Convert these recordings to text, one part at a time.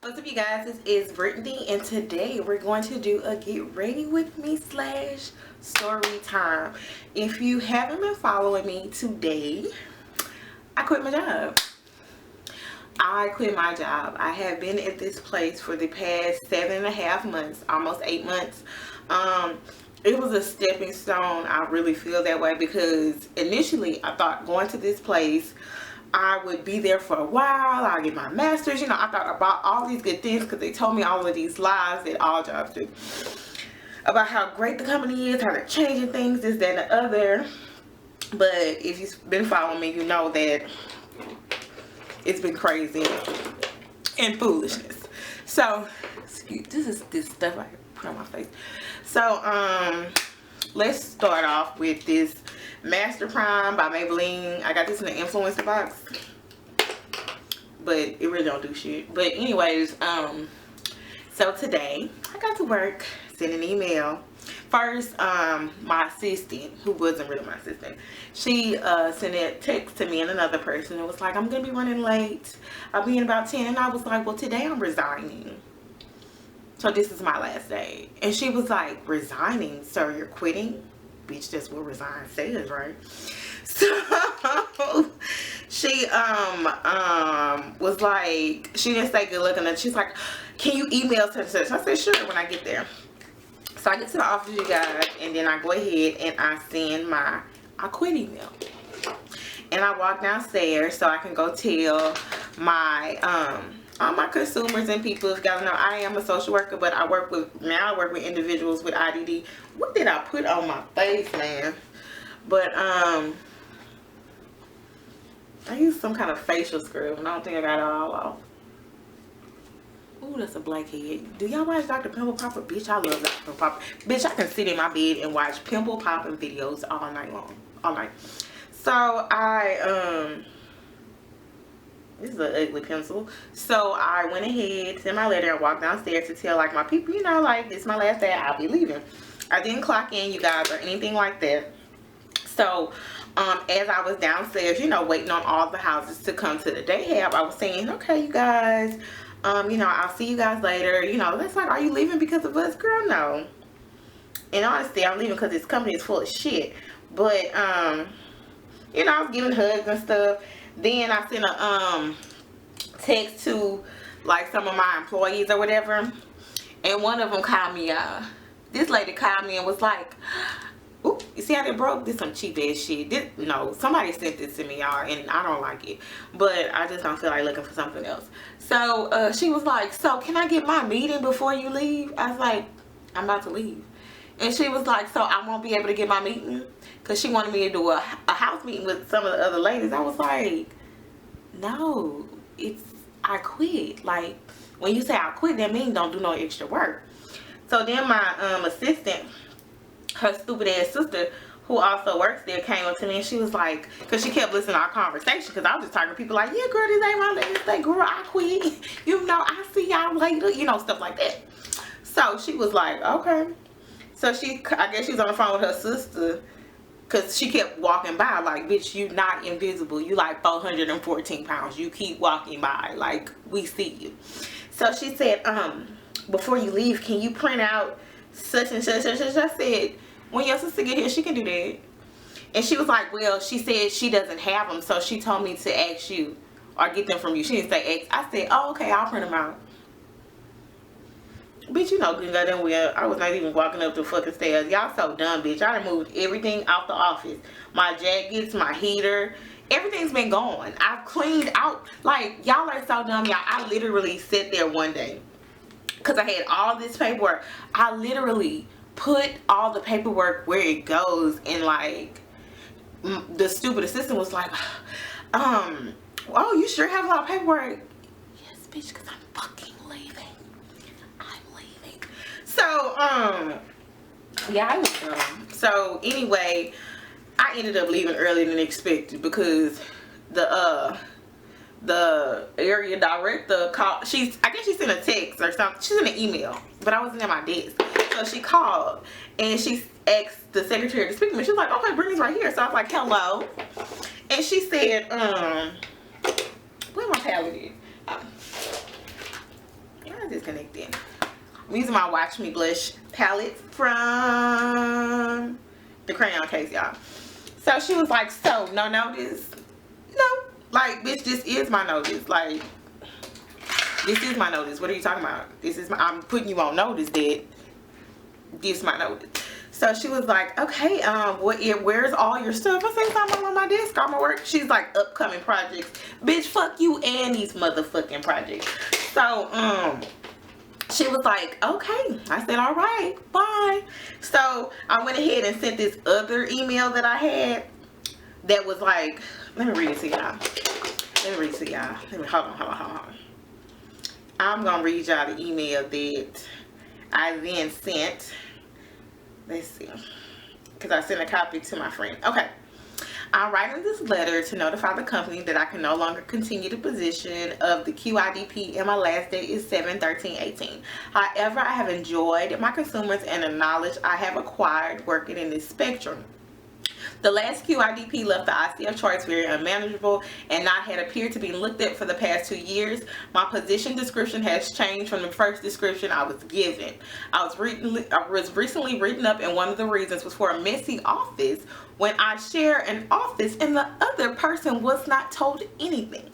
What's up, you guys? This is Brittany, and today we're going to do a get ready with me / story time. If you haven't been following me today, I quit my job. I have been at this place for the past 7.5 months, almost 8 months. It was a stepping stone. I really feel that way because initially I thought going to this place, I would be there for a while. I'll get my master's. You know, I thought about all these good things because they told me all of these lies that all jobs do about how great the company is, how they're changing things, this, that, and the other. But if you've been following me, you know that it's been crazy and foolishness. So, this is this stuff I put on my face. So, let's start off with this Master Prime by Maybelline. I got this in the influencer box, but it really don't do shit. But anyways, so today I got to work, sent an email. First, my assistant, who wasn't really my assistant, she sent a text to me and another person. It was like, I'm gonna be running late. I'll be in about 10. And I was like, well, today I'm resigning. So this is my last day. And she was like, resigning? So you're quitting? Bitch, that's what resign says, right? So she was like, she didn't say good luck, and she's like, can you email such and such? I said, sure, when I get there. So I get to the office, you guys, and then I go ahead and I send my I quit email. And I walk downstairs so I can go tell my all my consumers and people. If you guys know, I am a social worker, but I work with individuals with IDD. What did I put on my face, man? But I used some kind of facial scrub, and I don't think I got it all off. Ooh, that's a blackhead. Do y'all watch Dr. Pimple Popper? Bitch, I love Dr. Pimple Popper. Bitch, I can sit in my bed and watch pimple popping videos all night long. All night. So this is an ugly pencil. So I went ahead, sent my letter, and walked downstairs to tell like my people, you know, like this is my last day, I'll be leaving. I didn't clock in, you guys, or anything like that. So as I was downstairs, you know, waiting on all the houses to come to the day hab, I was saying, okay, you guys, you know, I'll see you guys later. You know, that's like, are you leaving because of us? Girl, no. And honestly, I'm leaving because this company is full of shit. But you know, I was giving hugs and stuff. Then I sent a text to like some of my employees or whatever, and one of them called me. This lady called me and was like, "Ooh, you see how they broke? This some cheap ass shit. No, somebody sent this to me, y'all, and I don't like it. But I just don't feel like looking for something else." So she was like, "So can I get my meeting before you leave?" I was like, "I'm about to leave." And she was like, "So I won't be able to get my meeting?" Because she wanted me to do a house meeting with some of the other ladies. I was like, no, I quit. Like, when you say I quit, that means don't do no extra work. So then my assistant, her stupid ass sister, who also works there, came up to me and she was like, because she kept listening to our conversation, because I was just talking to people like, yeah, girl, this ain't my last day, girl, I quit. You know, I see y'all later, you know, stuff like that. So she was like, okay. So I guess she's on the phone with her sister, because she kept walking by like, bitch, you not invisible. You like 414 pounds. You keep walking by. Like, we see you. So she said, before you leave, can you print out such and such and such? I said, when your sister get here, she can do that. And she was like, well, she said she doesn't have them, so she told me to ask you or get them from you. She didn't say ask. I said, oh, okay, I'll print them out. Bitch, you know good goddamn well I was not even walking up the fucking stairs. Y'all so dumb, bitch. I done moved everything out the office. My jackets, my heater, everything's been gone. I've cleaned out. Like, y'all are so dumb, y'all. I literally sat there one day because I had all this paperwork. I literally put all the paperwork where it goes, and like the stupid assistant was like, oh, you sure have a lot of paperwork? Yes, bitch, because I'm fucking leaving. So, yeah, I was dumb. So, anyway, I ended up leaving earlier than expected because the area director called. I guess she sent a text or something. She sent an email, but I wasn't at my desk. So she called and she asked the secretary to speak to me. She was like, okay, Brittany's right here. So I was like, hello. And she said, where my palette is? disconnected. I'm using my Watch Me Blush palette from the Crayon Case, y'all. So she was like, so no notice? No. Like, bitch, this is my notice. Like, this is my notice. What are you talking about? This is my, I'm putting you on notice that this is my notice. So she was like, okay, where's all your stuff? I said, something on my desk, all my work. She's like, upcoming projects. Bitch, fuck you and these motherfucking projects. So, she was like, okay. I said, all right, bye. So I went ahead and sent this other email that I had that was like, let me read it to y'all. Hold on. I'm gonna read y'all the email that I then sent. Let's see, because I sent a copy to my friend. Okay. I'm writing this letter to notify the company that I can no longer continue the position of the QIDP and my last date is 7/13/18. However, I have enjoyed my consumers and the knowledge I have acquired working in this spectrum. The last QIDP left the ICF charts very unmanageable and not had appeared to be looked at for the past 2 years. My position description has changed from the first description I was given. I was recently written up, and one of the reasons was for a messy office when I share an office and the other person was not told anything.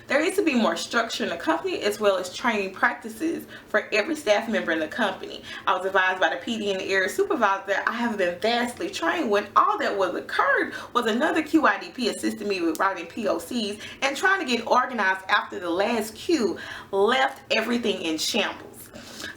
There needs to be more structure in the company as well as training practices for every staff member in the company. I was advised by the PD and the area supervisor that I have been vastly trained when all that was occurred was another QIDP assisting me with writing POCs and trying to get organized after the last Q left everything in shambles.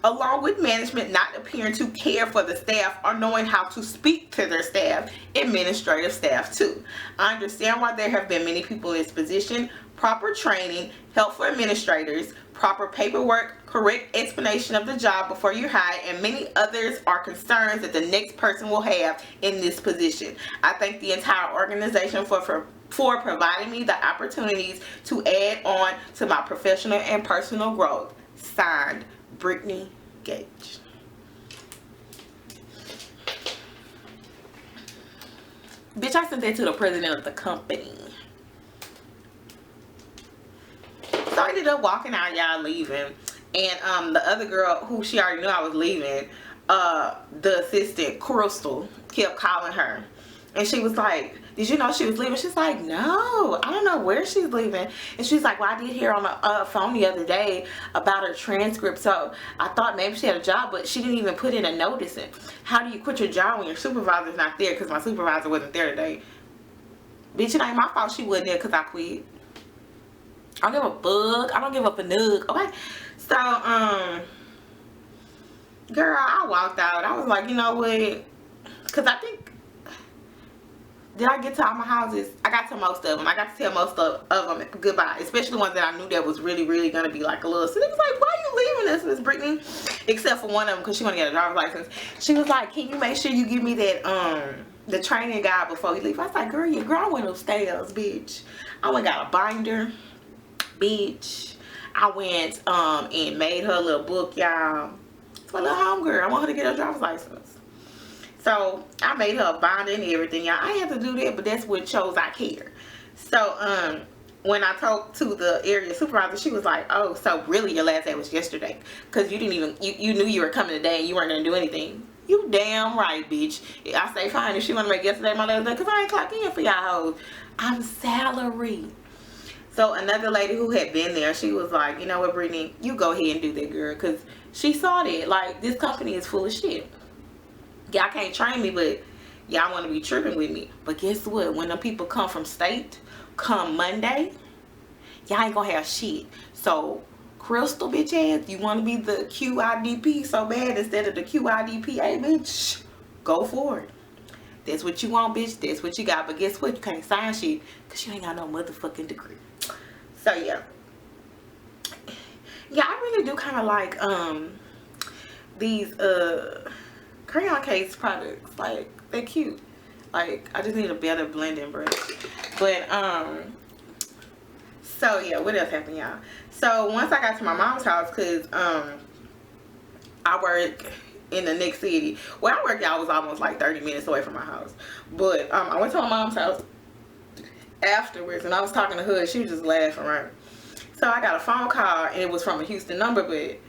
Along with management not appearing to care for the staff or knowing how to speak to their staff, administrative staff too. I understand why there have been many people in this position. Proper training, help for administrators, proper paperwork, correct explanation of the job before you hire, and many others are concerns that the next person will have in this position. I thank the entire organization for providing me the opportunities to add on to my professional and personal growth. Signed, Brittany Gage. Bitch, I sent that to the president of the company. So I ended up walking out, y'all, leaving. And the other girl who she already knew I was leaving, the assistant, Crystal, kept calling her. And she was like, did you know she was leaving? She's like, no, I don't know where she's leaving. And she's like, well, I did hear on the phone the other day about her transcript. So I thought maybe she had a job, but she didn't even put in a notice. And how do you quit your job when your supervisor's not there? Because my supervisor wasn't there today. Bitch, it ain't my fault she wasn't there because I quit. I don't give a bug. I don't give up a nug. Okay. So, girl, I walked out. I was like, you know what? Because I think, did I get to all my houses? I got to most of them. I got to tell most of them goodbye. Especially ones that I knew that was really, really going to be like a little. So they was like, why are you leaving us, Miss Brittany? Except for one of them because she want to get a driver's license. She was like, can you make sure you give me that, the training guide before you leave? I was like, girl, I went upstairs, bitch. I went and got a binder. Bitch, I went and made her a little book, y'all. It's my little homegirl. I want her to get her driver's license. So I made her a binder and everything, y'all. I had to do that, but that's what shows I care. So when I talked to the area supervisor, she was like, oh, so really your last day was yesterday because you didn't even you knew you were coming today and you weren't gonna do anything. You damn right, bitch. I say fine if she want to make yesterday my last day because I ain't clocking in for y'all hoes. I'm salary. So another lady who had been there, she was like, you know what, Brittany, you go ahead and do that, girl. Because she saw that. Like, this company is full of shit. Y'all can't train me, but y'all want to be tripping with me. But guess what? When the people come from state, come Monday, y'all ain't going to have shit. So, Crystal, bitch ass, you want to be the QIDP so bad instead of the QIDPA, bitch? Go for it. That's what you want, bitch. That's what you got. But guess what? You can't sign shit because you ain't got no motherfucking degree. So, yeah. Yeah, I really do kind of like these crayon case products. Like, they're cute. Like, I just need a better blending brush. But, so, yeah. What else happened, y'all? So, once I got to my mom's house, because I work in the next city. Where I work, y'all, was almost like 30 minutes away from my house. But I went to my mom's house afterwards and I was talking to her and she was just laughing, right? So I got a phone call and it was from a Houston number, but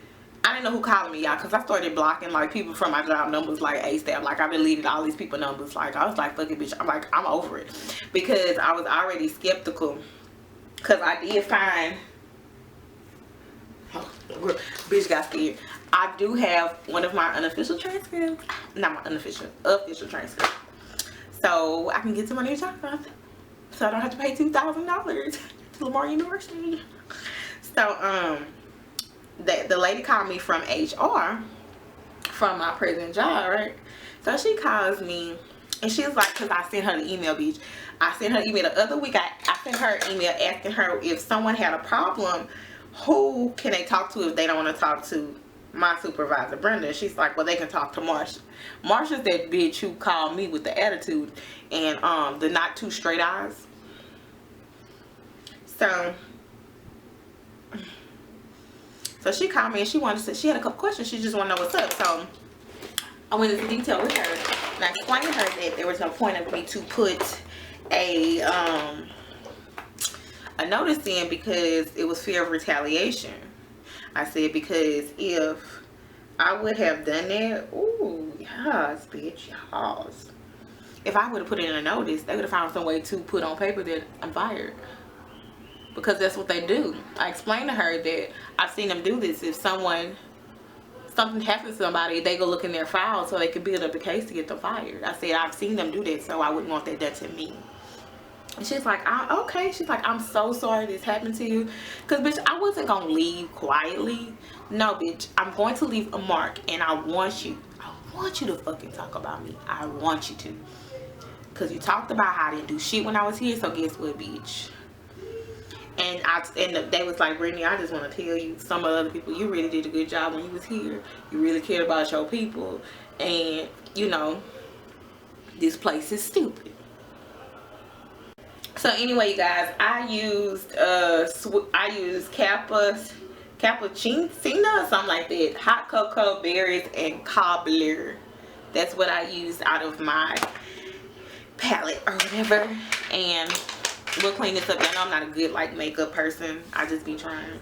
I didn't know who calling me, y'all, because I started blocking like people from my job numbers like ASAP. Like I deleted all these people numbers. Like I was like, fuck it, bitch. I'm like, I'm over it, because I was already skeptical. Because I did find, oh, bitch got scared. I do have one of my unofficial transcripts, not my unofficial, official transcript. So I can get some on your job, so I don't have to pay $2,000 to Lamar University. So the lady called me from HR from my present job, right? So she calls me and she was like, because I sent her the email, bitch. I sent her email the other week. I sent her an email asking her if someone had a problem, who can they talk to if they don't want to talk to my supervisor, Brenda. She's like, well, they can talk to Marsha. Marsha's that bitch who called me with the attitude and the not too straight eyes. So she called me and she wanted to, she had a couple questions. She just wanted to know what's up. So I went into detail with her and I explained to her that there was no point of me to put a notice in because it was fear of retaliation. I said, because if I would have done that, ooh, yes, bitch, yes. If I would have put in a notice, they would have found some way to put on paper that I'm fired. Because that's what they do. I explained to her that I've seen them do this. If something happens to somebody, they go look in their file so they can build up a case to get them fired. I said, I've seen them do that, so I wouldn't want that done to me. And she's like, okay. She's like, I'm so sorry this happened to you. Because, bitch, I wasn't going to leave quietly. No, bitch. I'm going to leave a mark. And I want you to fucking talk about me. I want you to. Because you talked about how I didn't do shit when I was here. So, guess what, bitch? And they was like, Brittany, I just want to tell you, some of the other people, you really did a good job when you was here. You really cared about your people. And, you know, this place is stupid. So anyway, you guys, I used cappuccino or something like that, hot cocoa, berries, and cobbler. That's what I used out of my palette or whatever. And we'll clean this up. I know I'm not a good like makeup person. I just be trying.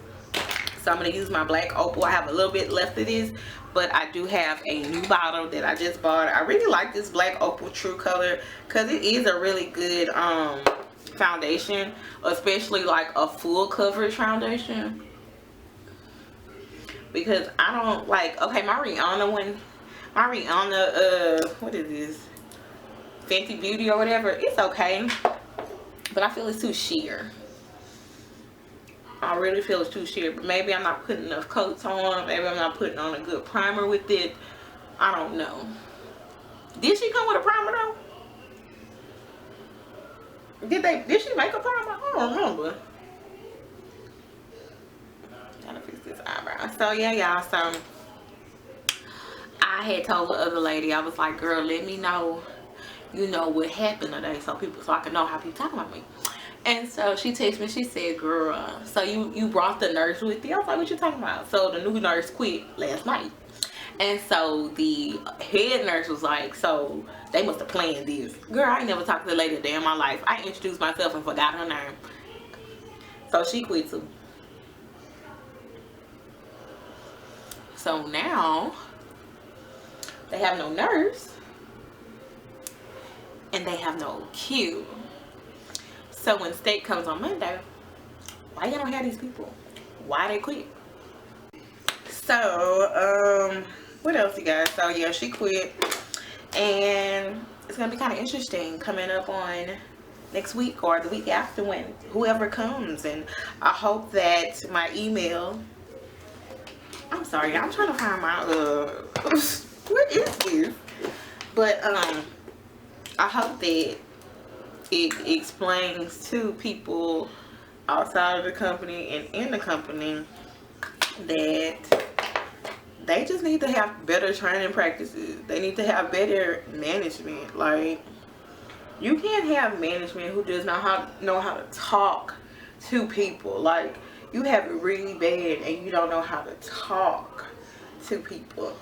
So I'm gonna use my black opal. I have a little bit left of this, but I do have a new bottle that I just bought. I really like this black opal true color because it is a really good foundation, especially like a full coverage foundation, because I don't like, okay, my Rihanna what is this, Fenty Beauty or whatever, it's okay, but I feel it's too sheer. I really feel it's too sheer, but maybe I'm not putting enough coats on, maybe I'm not putting on a good primer with it. I don't know. Did she come with a primer though? Did she make a primer? I don't remember. I'm trying to fix this eyebrow. So yeah, y'all, so I had told the other lady, I was like, girl, let me know, you know, what happened today, so I can know how people talk about me. And so she texted me, she said, girl, so you brought the nurse with you? I was like, what you talking about? So the new nurse quit last night. And so the head nurse was like, so they must have planned this. Girl, I ain't never talked to the lady a day in my life. I introduced myself and forgot her name. So she quit too. So now they have no nurse and they have no queue. So when state comes on Monday, why y'all don't have these people? Why they quit? So what else, you guys? So yeah, she quit, and it's gonna be kind of interesting coming up on next week or the week after, when whoever comes. And I hope that my email, I'm sorry, I'm trying to find my what is this, but I hope that it explains to people outside of the company and in the company that they just need to have better training practices. They need to have better management. Like, you can't have management who does not know how to talk to people. Like, you have it really bad and you don't know how to talk to people.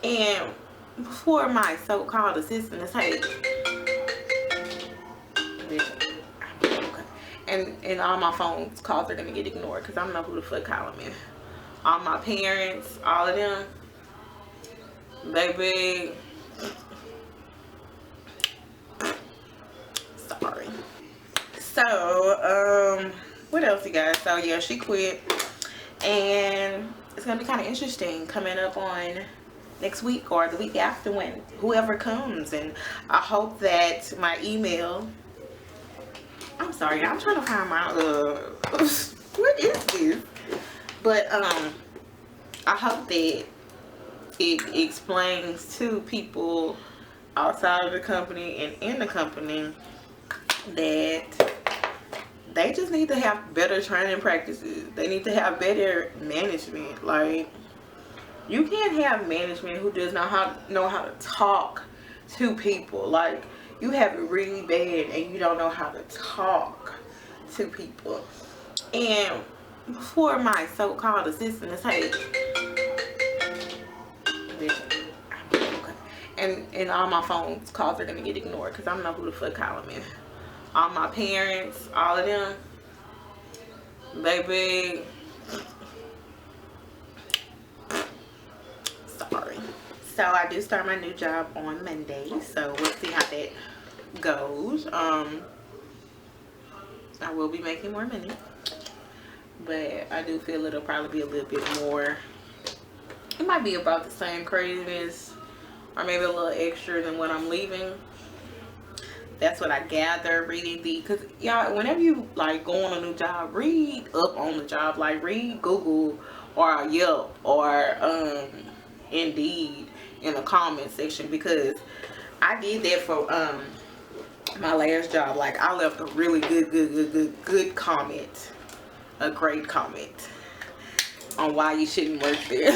And before my so-called assistant is like, and all my phone calls are gonna get ignored because I don't know who the fuck calling me. all my parents, all of them, baby. Sorry. So, what else, you guys? So yeah, she quit, and it's gonna be kind of interesting coming up on next week or the week after, when whoever comes. And I hope that my email, I'm sorry, I'm trying to find my what is this? But I hope that it explains to people outside of the company and in the company that they just need to have better training practices. They need to have better management. Like, you can't have management who does not know how to talk to people. Like, you have it really bad and you don't know how to talk to people. And for my so-called assistant to say, and all my phone calls are gonna get ignored because I don't know who the fuck calling me. All my parents, all of them, baby. Sorry. So I do start my new job on Monday, so we'll see how that goes. I will be making more money, but I do feel it'll probably be a little bit more. It might be about the same craziness, or maybe a little extra than what I'm leaving. That's what I gather reading because y'all, whenever you like go on a new job, read up on the job. Like, read Google or Yelp or Indeed in the comment section, because I did that for my last job. Like, I left a really good comment, a great comment on why you shouldn't work there.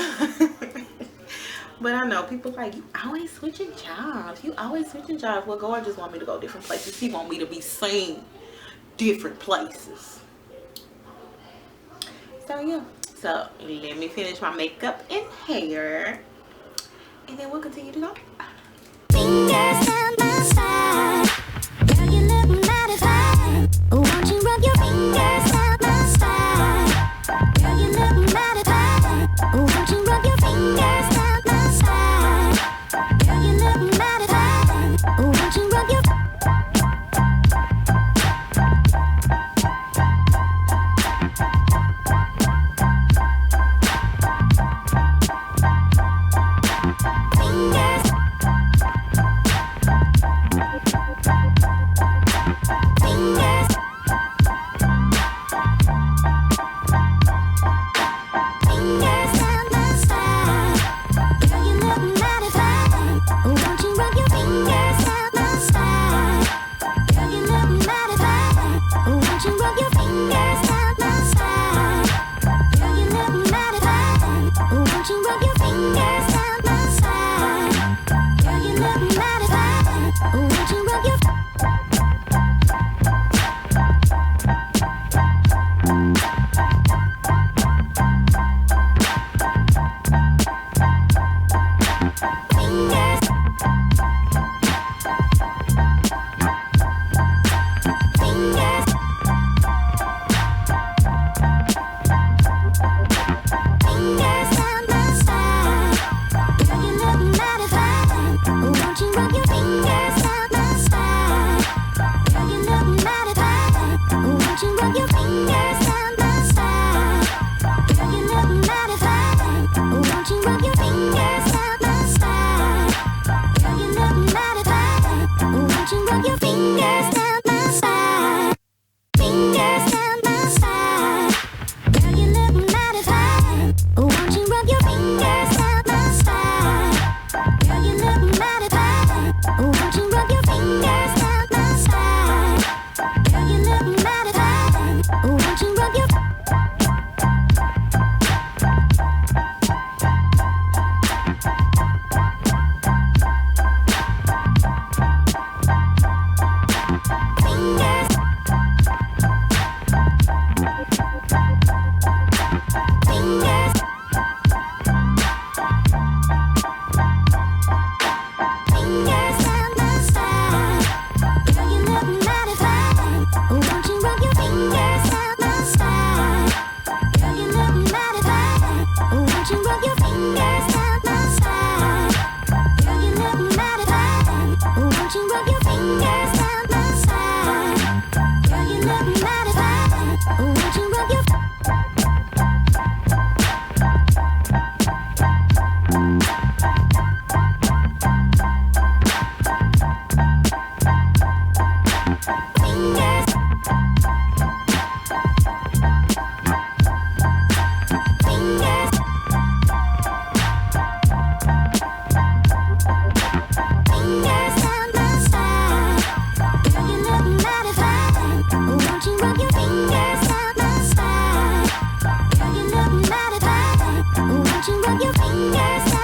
But I know people like, you always switching jobs. You always switching jobs. Well, God just want me to go different places. He want me to be seen different places. So yeah. So let me finish my makeup and hair, and then we'll continue to go. Fingers down my side. Girl, you look mighty fine. Won't you rub your fingers down my side? Girl, you look mighty fine. Won't you rub your fingers down? Girl, you look mighty fine. Won't you rub your rub your fingers down my side? Girl, you look mighty fine. Won't you rub your fingers down my side? Girl, you look mighty fine. Won't you rub your rub your fingers